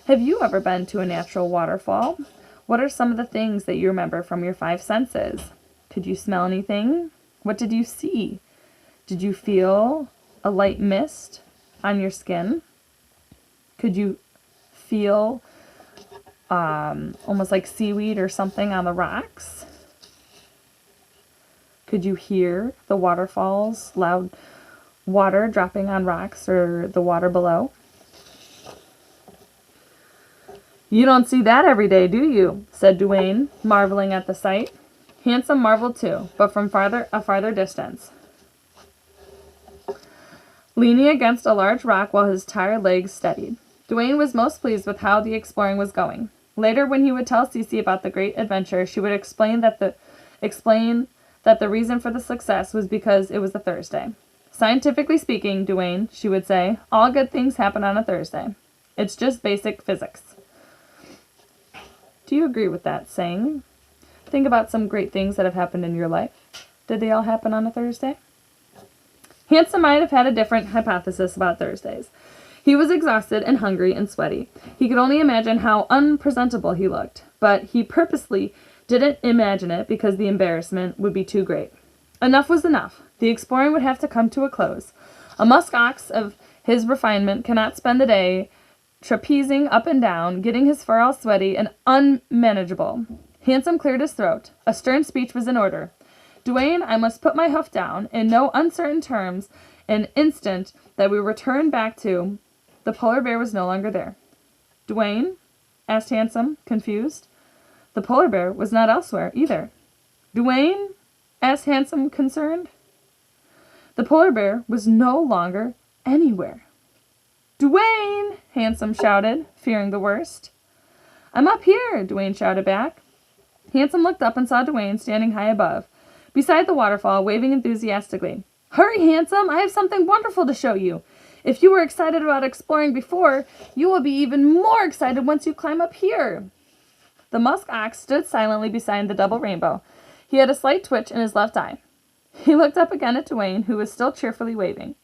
Have you ever been to a natural waterfall? What are some of the things that you remember from your 5 senses? Could you smell anything? What did you see? Did you feel a light mist on your skin? Could you feel almost like seaweed or something on the rocks? Could you hear the waterfalls, loud water dropping on rocks or the water below? "You don't see that every day, do you?" said Duane, marveling at the sight. Handsome marveled too, but from a farther distance, leaning against a large rock while his tired legs steadied. Duane was most pleased with how the exploring was going. Later, when he would tell Cece about the great adventure, she would explain that the reason for the success was because it was a Thursday. "Scientifically speaking, Duane," she would say, "all good things happen on a Thursday. It's just basic physics." Do you agree with that saying? Think about some great things that have happened in your life. Did they all happen on a Thursday? Handsome might have had a different hypothesis about Thursdays. He was exhausted and hungry and sweaty. He could only imagine how unpresentable he looked, but he purposely didn't imagine it because the embarrassment would be too great. Enough was enough. The exploring would have to come to a close. A musk ox of his refinement cannot spend the day trapezing up and down, getting his fur all sweaty and unmanageable. Handsome cleared his throat. A stern speech was in order. "Duane, I must put my hoof down, in no uncertain terms, an instant that we return back to..." The polar bear was no longer there. "Duane?" asked Handsome, confused. The polar bear was not elsewhere, either. "Duane?" asked Handsome, concerned. The polar bear was no longer anywhere. "Duane!" Handsome shouted, fearing the worst. "I'm up here," Duane shouted back. Handsome looked up and saw Duane standing high above, beside the waterfall, waving enthusiastically. "Hurry, Handsome! I have something wonderful to show you. If you were excited about exploring before, you will be even more excited once you climb up here." The musk ox stood silently beside the double rainbow. He had a slight twitch in his left eye. He looked up again at Duane, who was still cheerfully waving.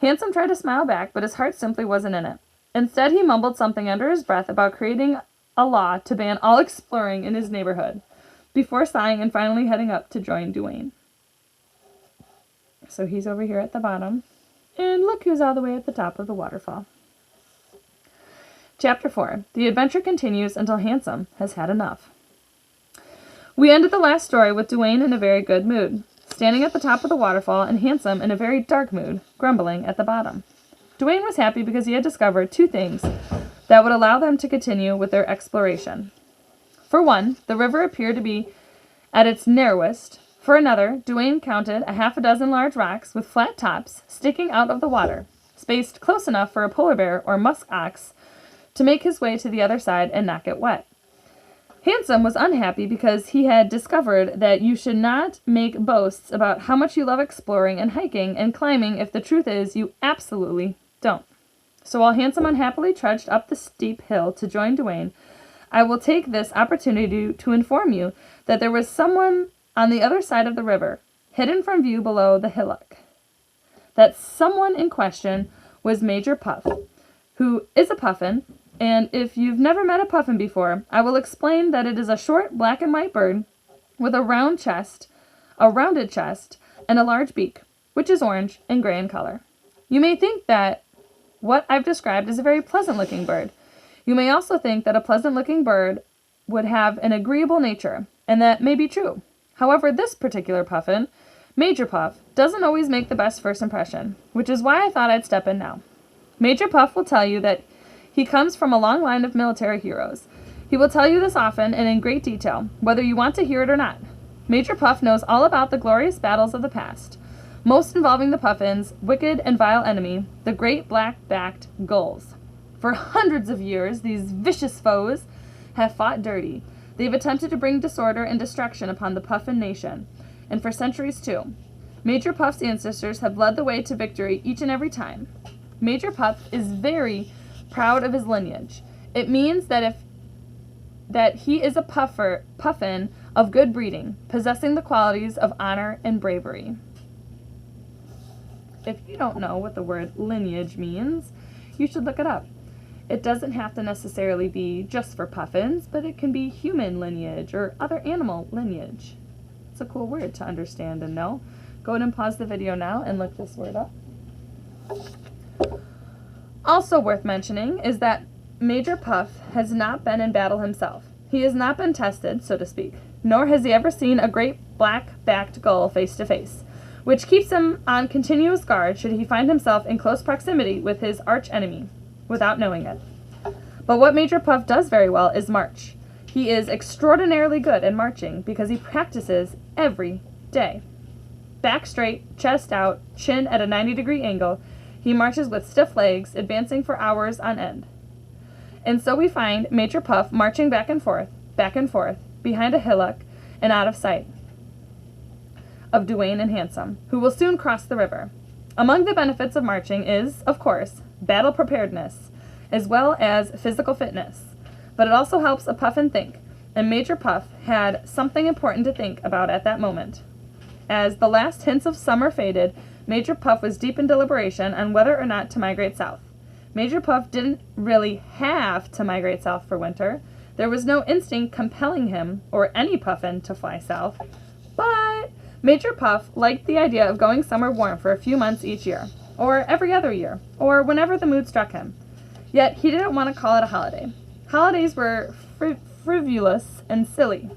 Handsome tried to smile back, but his heart simply wasn't in it. Instead, he mumbled something under his breath about creating a law to ban all exploring in his neighborhood, before sighing and finally heading up to join Duane. So he's over here at the bottom, and look who's all the way at the top of the waterfall. Chapter 4. The adventure continues until Handsome has had enough. We ended the last story with Duane in a very good mood, standing at the top of the waterfall, and Handsome in a very dark mood, grumbling at the bottom. Duane was happy because he had discovered 2 things that would allow them to continue with their exploration. For one, the river appeared to be at its narrowest. For another, Duane counted a half a dozen large rocks with flat tops sticking out of the water, spaced close enough for a polar bear or musk ox to make his way to the other side and not get wet. Handsome was unhappy because he had discovered that you should not make boasts about how much you love exploring and hiking and climbing if the truth is you absolutely don't. So while Handsome unhappily trudged up the steep hill to join Duane, I will take this opportunity to inform you that there was someone on the other side of the river, hidden from view below the hillock. That someone in question was Major Puff, who is a puffin, and if you've never met a puffin before, I will explain that it is a short black and white bird with a rounded chest, and a large beak, which is orange and gray in color. You may think that what I've described is a very pleasant-looking bird. You may also think that a pleasant-looking bird would have an agreeable nature, and that may be true. However, this particular puffin, Major Puff, doesn't always make the best first impression, which is why I thought I'd step in now. Major Puff will tell you that he comes from a long line of military heroes. He will tell you this often and in great detail, whether you want to hear it or not. Major Puff knows all about the glorious battles of the past, most involving the puffin's wicked and vile enemy, the great black-backed gulls. For hundreds of years, these vicious foes have fought dirty. They've attempted to bring disorder and destruction upon the puffin nation, and for centuries too. Major Puff's ancestors have led the way to victory each and every time. Major Puff is very proud of his lineage. It means that he is a puffin of good breeding, possessing the qualities of honor and bravery. If you don't know what the word lineage means, you should look it up. It doesn't have to necessarily be just for puffins, but it can be human lineage or other animal lineage. It's a cool word to understand and know. Go ahead and pause the video now and look this word up. Also worth mentioning is that Major Puff has not been in battle himself. He has not been tested, so to speak, nor has he ever seen a great black-backed gull face to face, which keeps him on continuous guard should he find himself in close proximity with his arch-enemy, without knowing it. But what Major Puff does very well is march. He is extraordinarily good at marching because he practices every day. Back straight, chest out, chin at a 90-degree angle, he marches with stiff legs, advancing for hours on end. And so we find Major Puff marching back and forth, behind a hillock and out of sight of Duane and Handsome, who will soon cross the river. Among the benefits of marching is, of course, battle preparedness, as well as physical fitness. But it also helps a puffin think, and Major Puff had something important to think about at that moment. As the last hints of summer faded, Major Puff was deep in deliberation on whether or not to migrate south. Major Puff didn't really have to migrate south for winter. There was no instinct compelling him, or any puffin, to fly south. But Major Puff liked the idea of going somewhere warm for a few months each year, or every other year, or whenever the mood struck him. Yet he didn't want to call it a holiday. Holidays were frivolous and silly,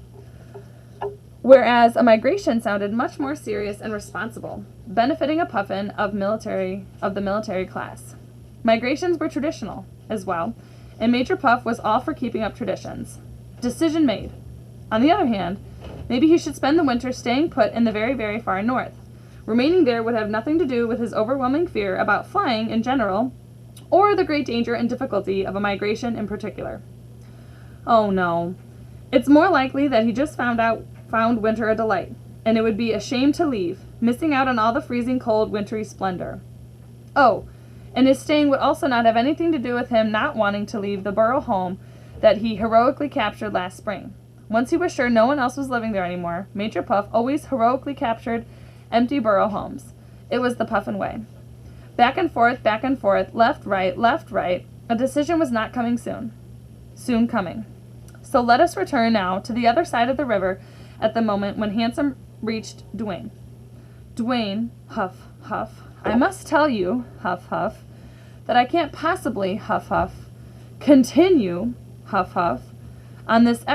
whereas a migration sounded much more serious and responsible, benefiting a puffin of the military class. Migrations were traditional, as well, and Major Puff was all for keeping up traditions. Decision made. On the other hand, maybe he should spend the winter staying put in the very, very far north. Remaining there would have nothing to do with his overwhelming fear about flying in general, or the great danger and difficulty of a migration in particular. Oh no. It's more likely that he just found winter a delight, and it would be a shame to leave, missing out on all the freezing cold wintry splendor. Oh, and his staying would also not have anything to do with him not wanting to leave the burrow home that he heroically captured last spring. Once he was sure no one else was living there anymore, Major Puff always heroically captured empty burrow homes. It was the puffin way. Back and forth, left, right, a decision was not coming soon. Soon coming. So let us return now to the other side of the river at the moment when Handsome reached Duane. Duane, huff, huff, I must tell you, huff, huff, that I can't possibly, huff, huff, continue, huff, huff, on this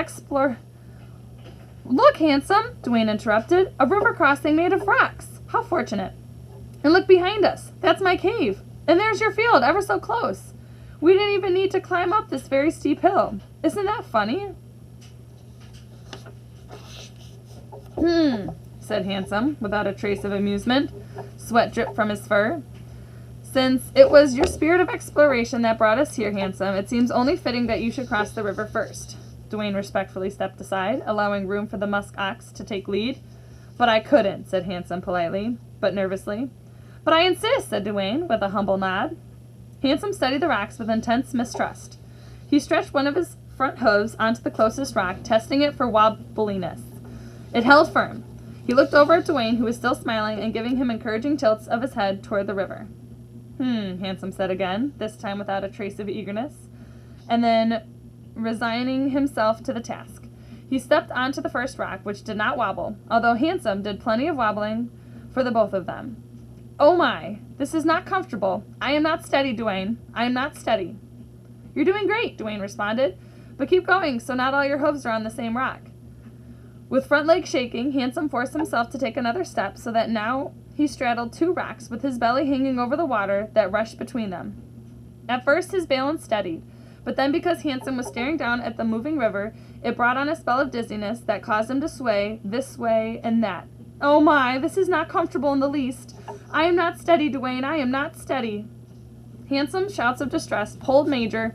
Look, Handsome, Duane interrupted, a river crossing made of rocks. How fortunate. And look behind us. That's my cave. And there's your field, ever so close. We didn't even need to climb up this very steep hill. Isn't that funny? Said Handsome, without a trace of amusement. Sweat dripped from his fur. Since it was your spirit of exploration that brought us here, Handsome, it seems only fitting that you should cross the river first. Duane respectfully stepped aside, allowing room for the musk ox to take lead. But I couldn't, said Handsome politely, but nervously. But I insist, said Duane, with a humble nod. Handsome studied the rocks with intense mistrust. He stretched one of his front hooves onto the closest rock, testing it for wobbliness. It held firm. He looked over at Duane, who was still smiling and giving him encouraging tilts of his head toward the river. Handsome said again, this time without a trace of eagerness, and then resigning himself to the task. He stepped onto the first rock, which did not wobble, although Handsome did plenty of wobbling for the both of them. Oh my, this is not comfortable. I am not steady, Duane. I am not steady. You're doing great, Duane responded, but keep going so not all your hooves are on the same rock. With front legs shaking, Handsome forced himself to take another step so that now he straddled 2 rocks with his belly hanging over the water that rushed between them. At first his balance steadied, but then because Handsome was staring down at the moving river, it brought on a spell of dizziness that caused him to sway this way and that. Oh my, this is not comfortable in the least. I am not steady, Duane. I am not steady. Handsome's shouts of distress pulled Major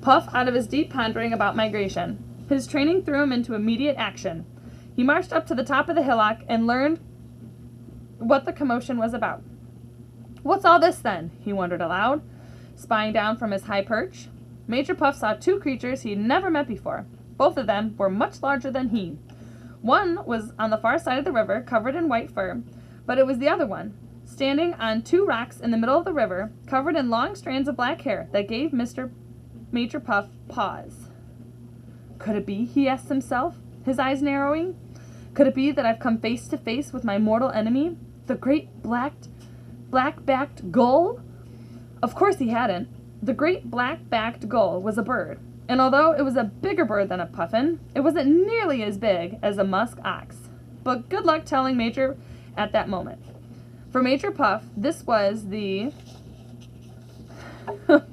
Puff out of his deep pondering about migration. His training threw him into immediate action. He marched up to the top of the hillock and learned what the commotion was about. What's all this, then? He wondered aloud, spying down from his high perch. Major Puff saw 2 creatures he'd never met before. Both of them were much larger than he. One was on the far side of the river, covered in white fur, but it was the other one, standing on 2 rocks in the middle of the river, covered in long strands of black hair that gave Major Puff pause. Could it be, he asked himself, his eyes narrowing? Could it be that I've come face to face with my mortal enemy, the great black-backed gull? Of course he hadn't. The great black-backed gull was a bird, and although it was a bigger bird than a puffin, it wasn't nearly as big as a musk ox. But good luck telling Major at that moment. For Major Puff, this was the...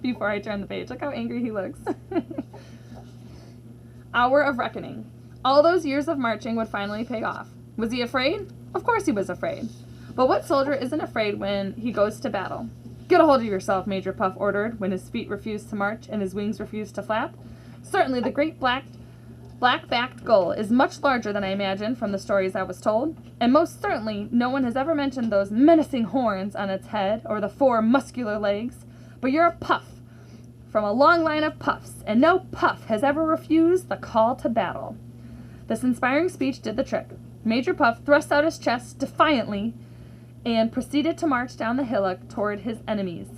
Before I turn the page, look how angry he looks. Hour of reckoning. All those years of marching would finally pay off. Was he afraid? Of course he was afraid. But what soldier isn't afraid when he goes to battle? Get a hold of yourself, Major Puff ordered when his feet refused to march and his wings refused to flap. Certainly the great black-backed gull is much larger than I imagined from the stories I was told, and most certainly no one has ever mentioned those menacing horns on its head or the 4 muscular legs. But you're a puff from a long line of puffs, and no puff has ever refused the call to battle. This inspiring speech did the trick. Major Puff thrust out his chest defiantly and proceeded to march down the hillock toward his enemies.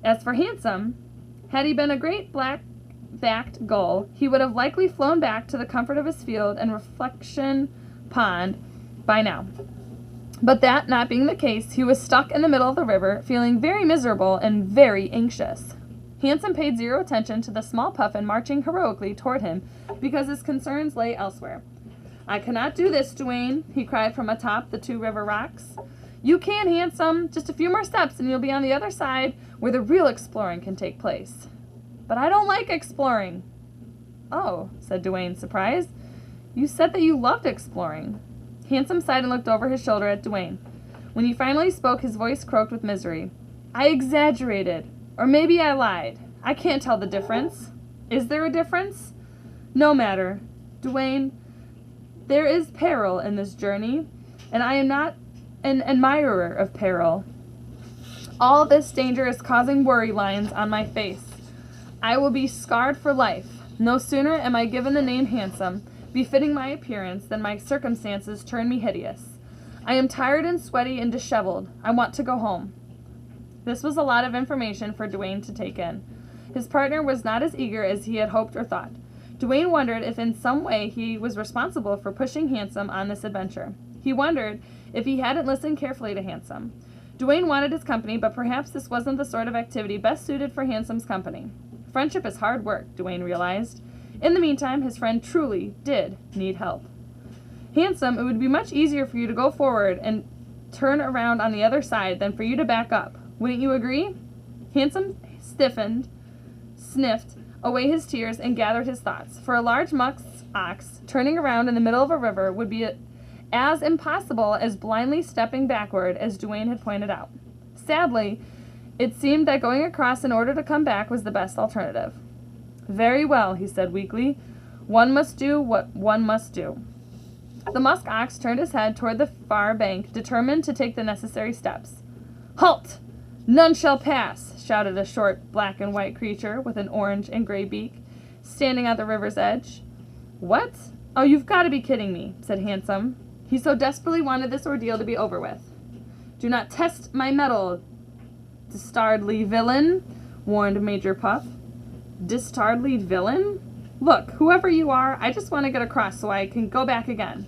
As for Handsome, had he been a great black-backed gull, he would have likely flown back to the comfort of his field and reflection pond by now. But that not being the case, he was stuck in the middle of the river, feeling very miserable and very anxious. Handsome paid 0 attention to the small puffin marching heroically toward him because his concerns lay elsewhere. I cannot do this, Duane, he cried from atop the 2 river rocks. You can, Handsome. Just a few more steps and you'll be on the other side where the real exploring can take place. But I don't like exploring. Oh, said Duane, surprised. You said that you loved exploring. Handsome sighed and looked over his shoulder at Duane. When he finally spoke, his voice croaked with misery. I exaggerated. Or maybe I lied. I can't tell the difference. Is there a difference? No matter. Duane, there is peril in this journey, and I am not an admirer of peril. All this danger is causing worry lines on my face. I will be scarred for life. No sooner am I given the name Handsome, befitting my appearance, than my circumstances turn me hideous. I am tired and sweaty and disheveled. I want to go home. This was a lot of information for Duane to take in. His partner was not as eager as he had hoped or thought. Duane wondered if in some way he was responsible for pushing Handsome on this adventure. He wondered if he hadn't listened carefully to Handsome. Duane wanted his company, but perhaps this wasn't the sort of activity best suited for Handsome's company. Friendship is hard work, Duane realized. In the meantime, his friend truly did need help. Handsome, it would be much easier for you to go forward and turn around on the other side than for you to back up. Wouldn't you agree? Handsome stiffened, sniffed away his tears, and gathered his thoughts. For a large musk ox, turning around in the middle of a river would be as impossible as blindly stepping backward, as Duane had pointed out. Sadly, it seemed that going across in order to come back was the best alternative. Very well, he said weakly. One must do what one must do. The musk ox turned his head toward the far bank, determined to take the necessary steps. Halt! None shall pass, shouted a short black and white creature with an orange and gray beak, standing at the river's edge. What? Oh, you've got to be kidding me, said Handsome. He so desperately wanted this ordeal to be over with. Do not test my mettle, dastardly villain, warned Major Puff. Dastardly villain? Look, whoever you are, I just want to get across so I can go back again.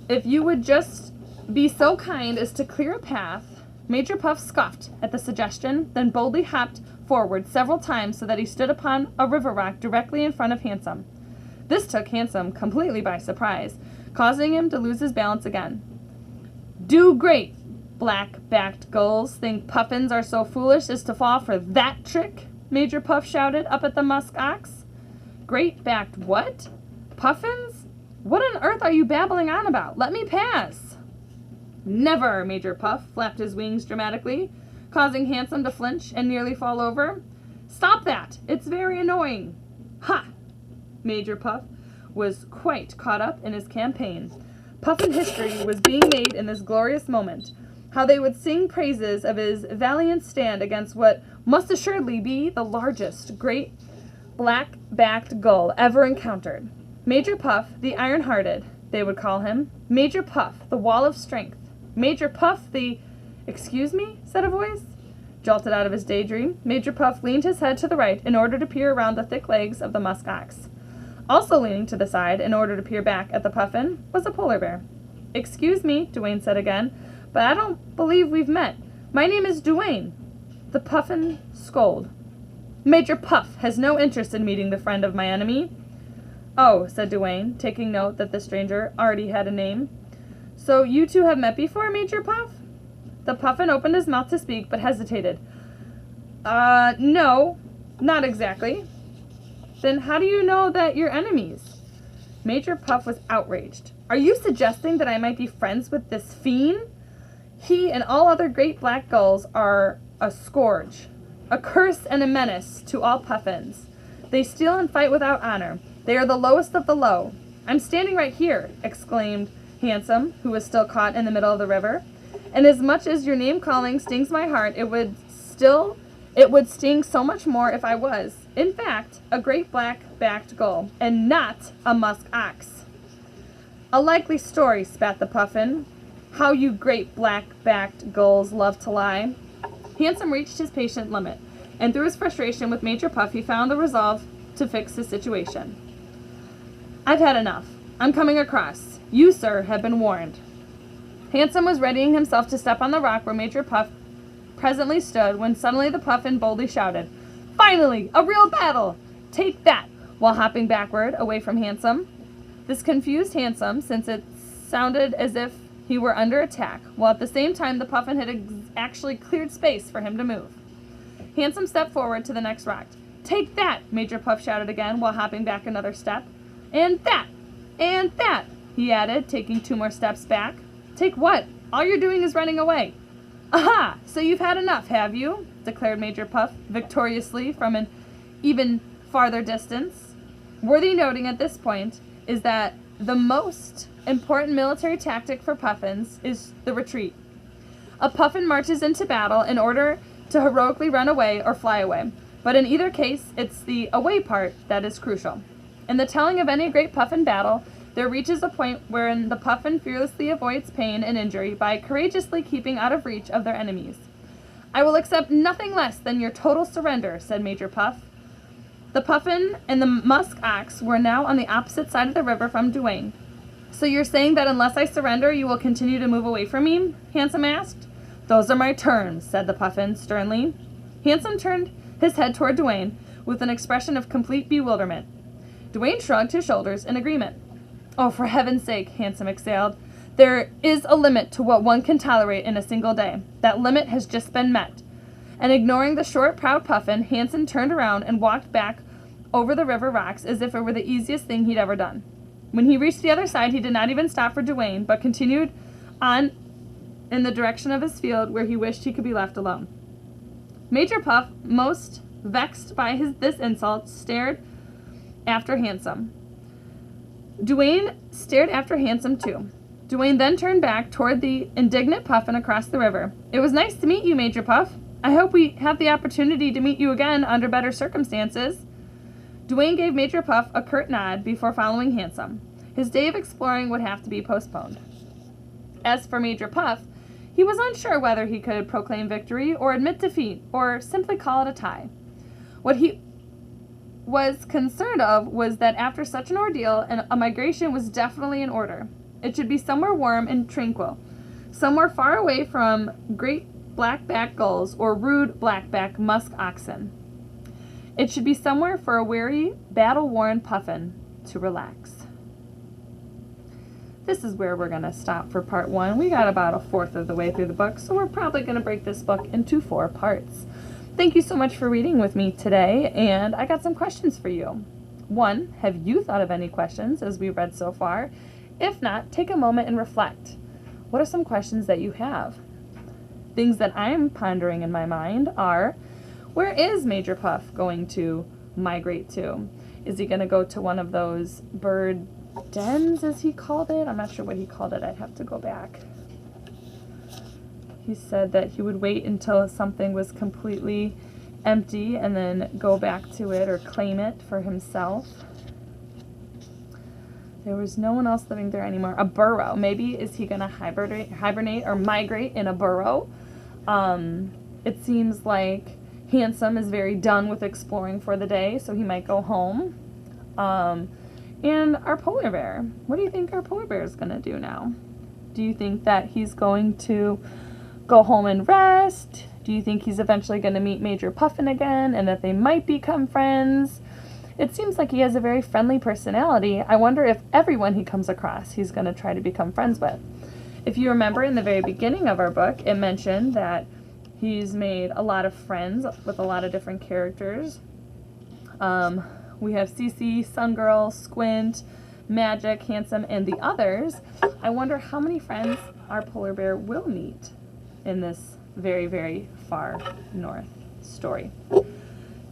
If you would just be so kind as to clear a path, Major Puff scoffed at the suggestion, then boldly hopped forward several times so that he stood upon a river rock directly in front of Handsome. This took Handsome completely by surprise, causing him to lose his balance again. Do great, black-backed gulls think puffins are so foolish as to fall for that trick? Major Puff shouted up at the musk ox. Great-backed what? Puffins? What on earth are you babbling on about? Let me pass. Never, Major Puff flapped his wings dramatically, causing Handsome to flinch and nearly fall over. Stop that! It's very annoying. Ha! Major Puff was quite caught up in his campaign. Puffin history was being made in this glorious moment. How they would sing praises of his valiant stand against what must assuredly be the largest great black-backed gull ever encountered. Major Puff, the iron-hearted, they would call him. Major Puff, the wall of strength. Major Puff, the... Excuse me? Said a voice. Jolted out of his daydream, Major Puff leaned his head to the right in order to peer around the thick legs of the musk ox. Also leaning to the side in order to peer back at the puffin was a polar bear. Excuse me, Duane said again, but I don't believe we've met. My name is Duane. The puffin scolded. Major Puff has no interest in meeting the friend of my enemy. Oh, said Duane, taking note that the stranger already had a name. So you two have met before, Major Puff? The puffin opened his mouth to speak, but hesitated. No, not exactly. Then how do you know that you're enemies? Major Puff was outraged. Are you suggesting that I might be friends with this fiend? He and all other great black gulls are a scourge, a curse and a menace to all puffins. They steal and fight without honor. They are the lowest of the low. I'm standing right here, exclaimed Handsome, who was still caught in the middle of the river. And as much as your name-calling stings my heart, it would sting so much more if I was, in fact, a great black-backed gull, and not a musk ox. A likely story, spat the puffin. How you great black-backed gulls love to lie. Handsome reached his patient limit, and through his frustration with Major Puff, he found the resolve to fix his situation. I've had enough. I'm coming across. You, sir, have been warned. Handsome was readying himself to step on the rock where Major Puff presently stood when suddenly the puffin boldly shouted, Finally, a real battle! Take that! While hopping backward, away from Handsome. This confused Handsome, since it sounded as if he were under attack, while at the same time the puffin had actually cleared space for him to move. Handsome stepped forward to the next rock. Take that! Major Puff shouted again while hopping back another step. And that! And that! He added, taking 2 more steps back. Take what? All you're doing is running away. Aha! So you've had enough, have you? Declared Major Puff victoriously from an even farther distance. Worthy noting at this point is that the most important military tactic for puffins is the retreat. A puffin marches into battle in order to heroically run away or fly away, but in either case, it's the away part that is crucial. In the telling of any great puffin battle, there reaches a point wherein the puffin fearlessly avoids pain and injury by courageously keeping out of reach of their enemies. I will accept nothing less than your total surrender, said Major Puff. The puffin and the musk ox were now on the opposite side of the river from Duane. So you're saying that unless I surrender, you will continue to move away from me? Handsome asked. Those are my terms, said the puffin sternly. Handsome turned his head toward Duane with an expression of complete bewilderment. Duane shrugged his shoulders in agreement. Oh, for heaven's sake, Handsome exhaled. There is a limit to what one can tolerate in a single day. That limit has just been met. And ignoring the short, proud puffin, Handsome turned around and walked back over the river rocks as if it were the easiest thing he'd ever done. When he reached the other side, he did not even stop for Duane, but continued on in the direction of his field where he wished he could be left alone. Major Puff, most vexed by this insult, stared after Handsome. Duane stared after Handsome, too. Duane then turned back toward the indignant puffin across the river. It was nice to meet you, Major Puff. I hope we have the opportunity to meet you again under better circumstances. Duane gave Major Puff a curt nod before following Handsome. His day of exploring would have to be postponed. As for Major Puff, he was unsure whether he could proclaim victory or admit defeat or simply call it a tie. What he was concerned of was that after such an ordeal, a migration was definitely in order. It should be somewhere warm and tranquil, somewhere far away from great blackback gulls or rude blackback musk oxen. It should be somewhere for a weary, battle-worn puffin to relax. This is where we're going to stop for part 1. We got about a fourth of the way through the book, so we're probably going to break this book into 4 parts. Thank you so much for reading with me today, and I got some questions for you. 1, have you thought of any questions as we read so far? If not, take a moment and reflect. What are some questions that you have? Things that I'm pondering in my mind are, where is Major Puff going to migrate to? Is he going to go to one of those bird dens, as he called it? I'm not sure what he called it. I'd have to go back. He said that he would wait until something was completely empty and then go back to it or claim it for himself. There was no one else living there anymore. A burrow. Maybe is he going to hibernate or migrate in a burrow? It seems like Handsome is very done with exploring for the day, so he might go home. And our polar bear. What do you think our polar bear is going to do now? Do you think that he's going to go home and rest? Do you think he's eventually going to meet Major Puffin again and that they might become friends? It seems like he has a very friendly personality. I wonder if everyone he comes across he's going to try to become friends with. If you remember in the very beginning of our book, it mentioned that he's made a lot of friends with a lot of different characters. We have Cece, Sun Girl, Squint, Magic, Handsome, and the others. I wonder how many friends our polar bear will meet in this very, very far north story.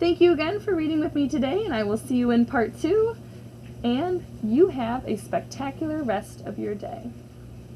Thank you again for reading with me today, and I will see you in part 2. And you have a spectacular rest of your day.